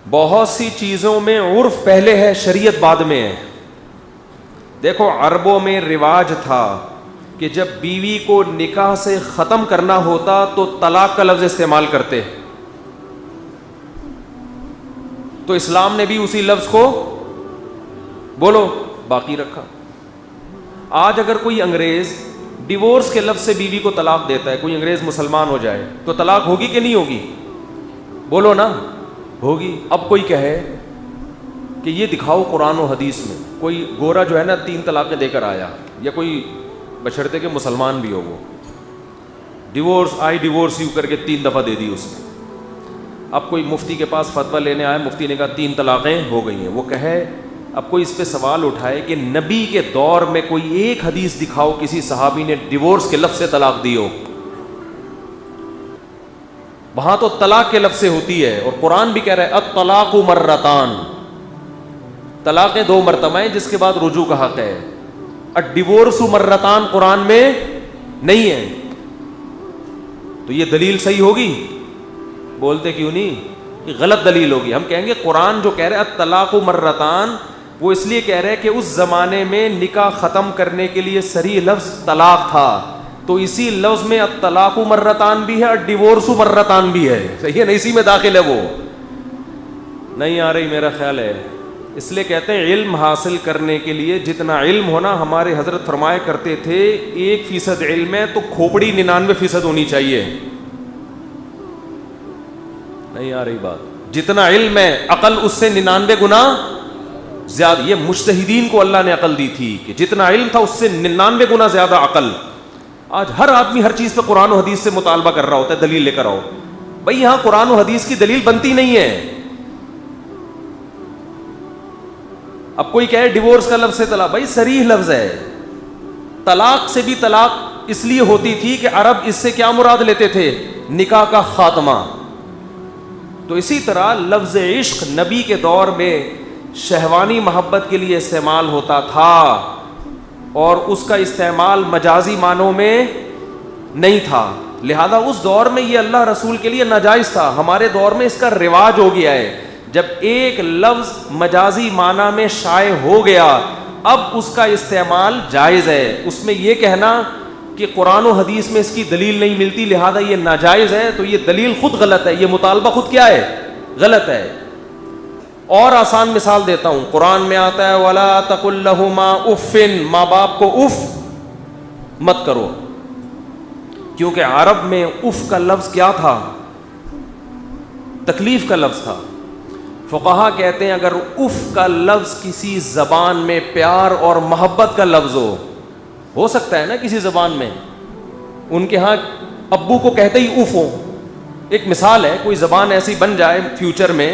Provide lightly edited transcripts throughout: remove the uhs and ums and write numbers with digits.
بہت سی چیزوں میں عرف پہلے ہے، شریعت بعد میں ہے. دیکھو عربوں میں رواج تھا کہ جب بیوی کو نکاح سے ختم کرنا ہوتا تو طلاق کا لفظ استعمال کرتے، تو اسلام نے بھی اسی لفظ کو بولو باقی رکھا. آج اگر کوئی انگریز ڈیورس کے لفظ سے بیوی کو طلاق دیتا ہے، کوئی انگریز مسلمان ہو جائے تو طلاق ہوگی کہ نہیں ہوگی؟ بولو نا، ہوگی. اب کوئی کہے کہ یہ دکھاؤ قرآن و حدیث میں، کوئی گورا جو ہے نا 3 طلاقیں دے کر آیا، یا کوئی بشرطے کہ مسلمان بھی ہو، وہ ڈیورس یو کر کے 3 دفعہ دے دی اس نے. اب کوئی مفتی کے پاس فتویٰ لینے آئے، مفتی نے کہا 3 طلاقیں ہو گئی ہیں. وہ کہے، اب کوئی اس پہ سوال اٹھائے کہ نبی کے دور میں کوئی ایک حدیث دکھاؤ کسی صحابی نے ڈیورس کے لفظ سے طلاق دی ہو. وہاں تو طلاق کے لفظ سے ہوتی ہے، اور قرآن بھی کہہ رہا ہے الطلاق مرتان، طلاقیں 2 مرتبہ ہیں جس کے بعد رجوع کا حق ہے. الڈیورس مرتان قرآن میں نہیں ہے. تو یہ دلیل صحیح ہوگی؟ بولتے کیوں نہیں؟ یہ غلط دلیل ہوگی. ہم کہیں گے قرآن جو کہہ رہے الطلاق مرتان، وہ اس لیے کہہ رہے کہ اس زمانے میں نکاح ختم کرنے کے لیے صریح لفظ طلاق تھا، تو اسی لفظ میں الطلاق مرتان بھی ہے اور ڈیورس مرتان بھی ہے. صحیح ہے نا؟ اسی میں داخل ہے. وہ نہیں آ رہی میرا خیال ہے. اس لیے کہتے ہیں علم حاصل کرنے کے لیے جتنا علم ہونا، ہمارے حضرت فرمایا کرتے تھے 1% علم ہے تو کھوپڑی 99% ہونی چاہیے. نہیں آ رہی بات؟ جتنا علم ہے عقل اس سے 99 گنا زیادہ. یہ مجتہدین کو اللہ نے عقل دی تھی کہ جتنا علم تھا اس سے 99 گنا زیادہ عقل. آج ہر آدمی ہر چیز پہ قرآن و حدیث سے مطالبہ کر رہا ہوتا ہے، دلیل لے کر آؤ. بھائی یہاں قرآن و حدیث کی دلیل بنتی نہیں ہے. اب کوئی کہے ڈیورس کا لفظ سے طلاق، بھائی صریح لفظ ہے. طلاق سے بھی طلاق اس لیے ہوتی تھی کہ عرب اس سے کیا مراد لیتے تھے؟ نکاح کا خاتمہ. تو اسی طرح لفظ عشق نبی کے دور میں شہوانی محبت کے لیے استعمال ہوتا تھا، اور اس کا استعمال مجازی معنوں میں نہیں تھا. لہذا اس دور میں یہ اللہ رسول کے لیے ناجائز تھا. ہمارے دور میں اس کا رواج ہو گیا ہے. جب ایک لفظ مجازی معنی میں شائع ہو گیا، اب اس کا استعمال جائز ہے. اس میں یہ کہنا کہ قرآن و حدیث میں اس کی دلیل نہیں ملتی لہذا یہ ناجائز ہے، تو یہ دلیل خود غلط ہے. یہ مطالبہ خود کیا ہے؟ غلط ہے. اور آسان مثال دیتا ہوں. قرآن میں آتا ہے وَلَا تَقُلْ لَهُمَا اُفٍّ، ماں باپ کو اف مت کرو. کیونکہ عرب میں اف کا لفظ کیا تھا؟ تکلیف کا لفظ تھا. فقہا کہتے ہیں اگر اف کا لفظ کسی زبان میں پیار اور محبت کا لفظ ہو سکتا ہے نا کسی زبان میں. ان کے ہاں ابو کو کہتے ہی اف ہو. ایک مثال ہے، کوئی زبان ایسی بن جائے فیوچر میں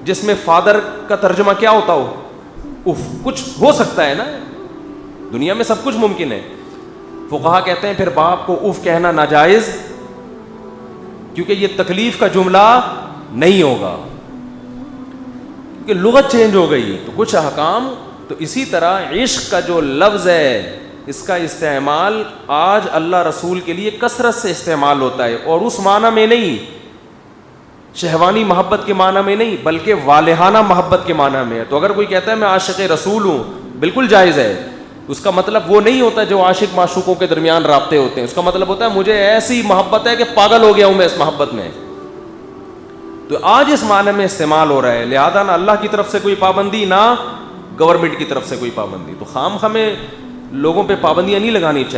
جس میں فادر کا ترجمہ کیا ہوتا ہو؟ اف. کچھ ہو سکتا ہے نا، دنیا میں سب کچھ ممکن ہے. فقہا کہتے ہیں پھر باپ کو اف کہنا ناجائز، کیونکہ یہ تکلیف کا جملہ نہیں ہوگا، کہ لغت چینج ہو گئی تو کچھ احکام. تو اسی طرح عشق کا جو لفظ ہے اس کا استعمال آج اللہ رسول کے لیے کثرت سے استعمال ہوتا ہے، اور اس معنی میں نہیں، شہوانی محبت کے معنی میں نہیں، بلکہ والہانہ محبت کے معنی میں ہے. تو اگر کوئی کہتا ہے میں عاشق رسول ہوں، بالکل جائز ہے. اس کا مطلب وہ نہیں ہوتا جو عاشق معشوقوں کے درمیان رابطے ہوتے ہیں. اس کا مطلب ہوتا ہے مجھے ایسی محبت ہے کہ پاگل ہو گیا ہوں میں اس محبت میں. تو آج اس معنی میں استعمال ہو رہا ہے. لہذا نہ اللہ کی طرف سے کوئی پابندی، نہ گورنمنٹ کی طرف سے کوئی پابندی. تو خام خامے لوگوں پہ پابندیاں نہیں لگانی چاہیے.